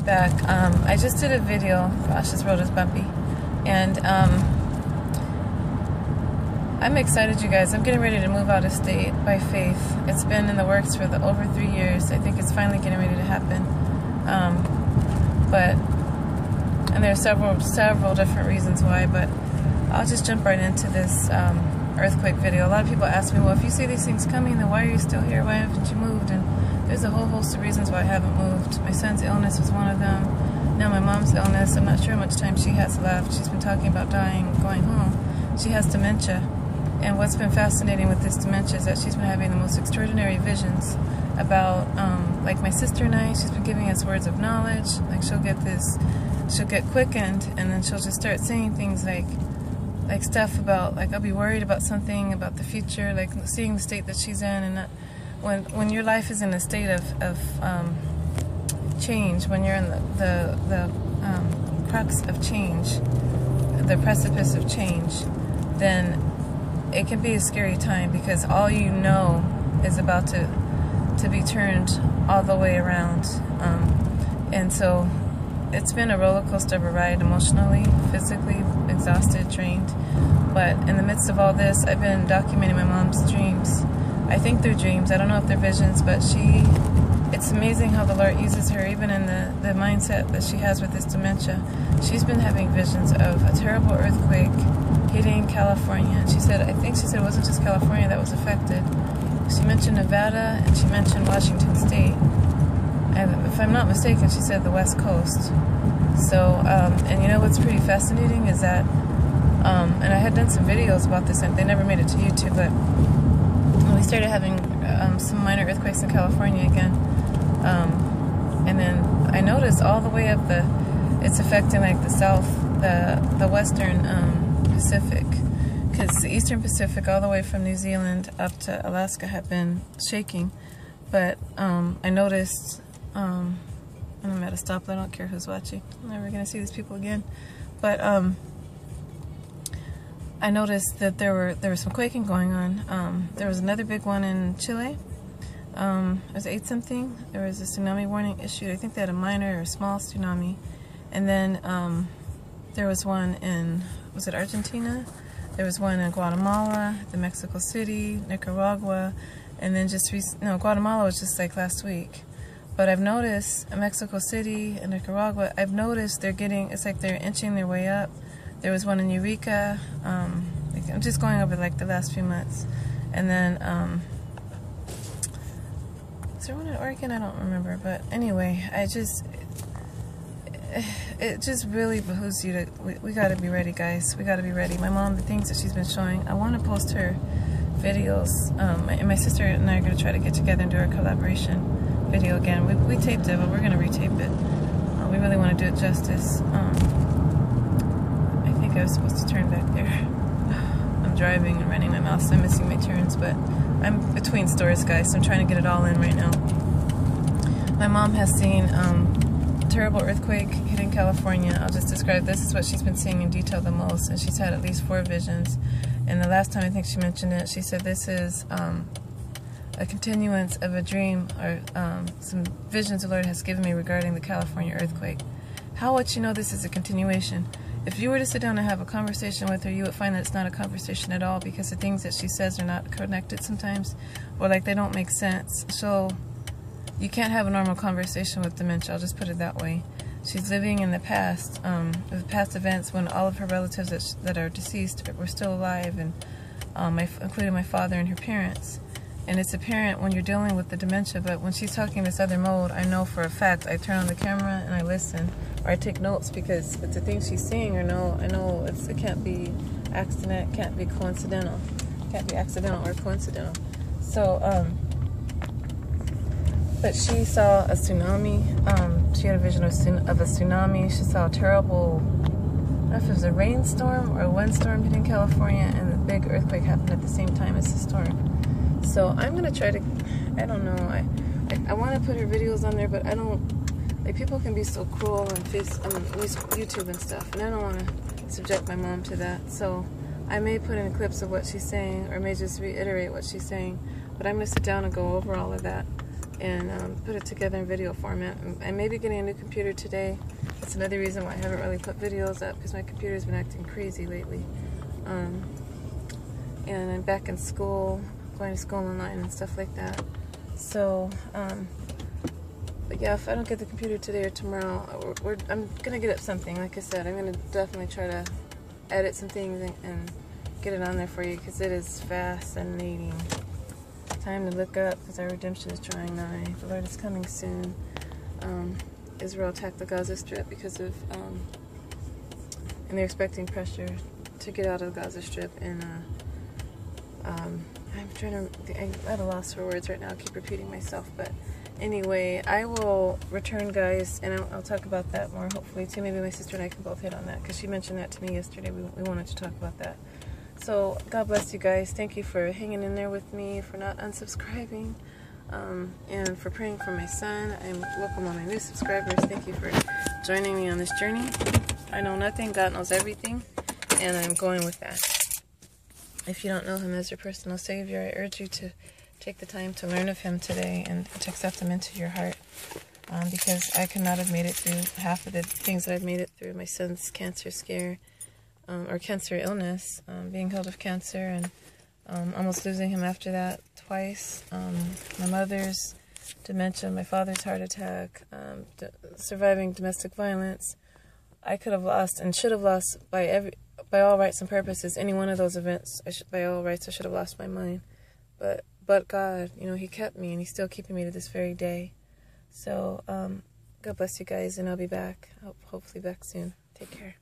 back. I just did a video. Gosh, this road is bumpy. And I'm excited, you guys. I'm getting ready to move out of state by faith. It's been in the works for over 3 years. I think it's finally getting ready to happen. And there are several different reasons why, but I'll just jump right into this earthquake video. A lot of people ask me, well, if you see these things coming, then why are you still here? Why haven't you moved? And there's a whole host of reasons why I haven't moved. My son's illness was one of them. Now my mom's illness, I'm not sure how much time she has left. She's been talking about dying and going home. She has dementia. And what's been fascinating with this dementia is that she's been having the most extraordinary visions about, like my sister and I, she's been giving us words of knowledge. Like she'll get quickened, and then she'll just start saying things like stuff about, like, I'll be worried about something, about the future, like seeing the state that she's in. And when your life is in a state of change, when you're in the crux of change, the precipice of change, then it can be a scary time, because all you know is about to be turned all the way around. And so it's been a roller coaster of a ride, emotionally, physically, exhausted, drained. But in the midst of all this, I've been documenting my mom's dreams. I think they're dreams. I don't know if they're visions, but it's amazing how the Lord uses her, even in the mindset that she has with this dementia. She's been having visions of a terrible earthquake hitting California. And I think she said it wasn't just California that was affected. She mentioned Nevada, and she mentioned Washington State. And if I'm not mistaken, she said the West Coast. So, and you know what's pretty fascinating is that, and I had done some videos about this, and they never made it to YouTube, but we started having some minor earthquakes in California again. And then I noticed all the way up it's affecting like the south, the western Pacific, because the eastern Pacific all the way from New Zealand up to Alaska have been shaking. But I noticed, and I'm at a stoplight, I don't care who's watching, I'm never going to see these people again, but I noticed that there was some quaking going on. There was another big one in Chile. It was 8 something. There was a tsunami warning issued. I think they had a minor or small tsunami. And then there was one in, was it Argentina? There was one in Guatemala, Mexico City, Nicaragua, and then Guatemala was just like last week. But I've noticed in Mexico City and Nicaragua, I've noticed it's like they're inching their way up. There was one in Eureka. I'm just going over like the last few months. And then, is there one in Oregon? I don't remember. But anyway, it just really behooves you we got to be ready, guys. We got to be ready. My mom, the things that she's been showing, I want to post her videos. And my sister and I are going to try to get together and do our collaboration video again. We taped it, but we're going to retape it. We really want to do it justice. I think I was supposed to turn back there. I'm driving and running my mouth, so I'm missing my turns, but I'm between stores, guys, so I'm trying to get it all in right now. My mom has seen terrible earthquake hitting California. I'll just describe, this is what she's been seeing in detail the most, and she's had at least 4 visions. And the last time I think she mentioned it, she said this is a continuance of a dream, or some visions the Lord has given me regarding the California earthquake. How would you know this is a continuation? If you were to sit down and have a conversation with her, you would find that it's not a conversation at all, because the things that she says are not connected sometimes, or like they don't make sense. So you can't have a normal conversation with dementia, I'll just put it that way. She's living in the past events when all of her relatives that are deceased were still alive, and including my father and her parents. And it's apparent when you're dealing with the dementia, but when she's talking this other mode, I know for a fact. I turn on the camera and I listen, or I take notes, because it's the things she's saying, I know it can't be accident, can't be coincidental, can't be accidental or coincidental. So, but she saw a tsunami. She had a vision of a tsunami. She saw a terrible, I don't know if it was a rainstorm or a windstorm hitting California, and the big earthquake happened at the same time as the storm. So I'm gonna try to, I don't know, I want to put her videos on there, but I don't, like, people can be so cruel on YouTube and stuff, and I don't want to subject my mom to that. So I may put in clips of what she's saying, or may just reiterate what she's saying, but I'm going to sit down and go over all of that. and put it together in video format. I may be getting a new computer today. That's another reason why I haven't really put videos up, because my computer's been acting crazy lately. And I'm back in school, going to school online and stuff like that. So, but yeah, if I don't get the computer today or tomorrow, I'm going to get up something. Like I said, I'm going to definitely try to edit some things and get it on there for you, because it is fascinating. Time to look up, because our redemption is drawing nigh. The Lord is coming soon. Israel attacked the Gaza Strip because of, and they're expecting pressure to get out of the Gaza Strip. And I'm at a loss for words right now. I keep repeating myself, but anyway, I will return, guys, and I'll talk about that more, hopefully, too. Maybe my sister and I can both hit on that, because she mentioned that to me yesterday. We wanted to talk about that. So, God bless you guys. Thank you for hanging in there with me, for not unsubscribing, and for praying for my son. I welcome all my new subscribers. Thank you for joining me on this journey. I know nothing. God knows everything, and I'm going with that. If you don't know Him as your personal Savior, I urge you to take the time to learn of Him today and to accept Him into your heart, because I could not have made it through half of the things that I've made it through. My son's cancer scare, or cancer illness, being healed of cancer, and almost losing him after that twice. My mother's dementia, my father's heart attack, surviving domestic violence. I could have lost and should have lost by all rights and purposes. Any one of those events, by all rights, I should have lost my mind. But God, He kept me, and He's still keeping me to this very day. So, God bless you guys, and I'll be back. Hopefully back soon. Take care.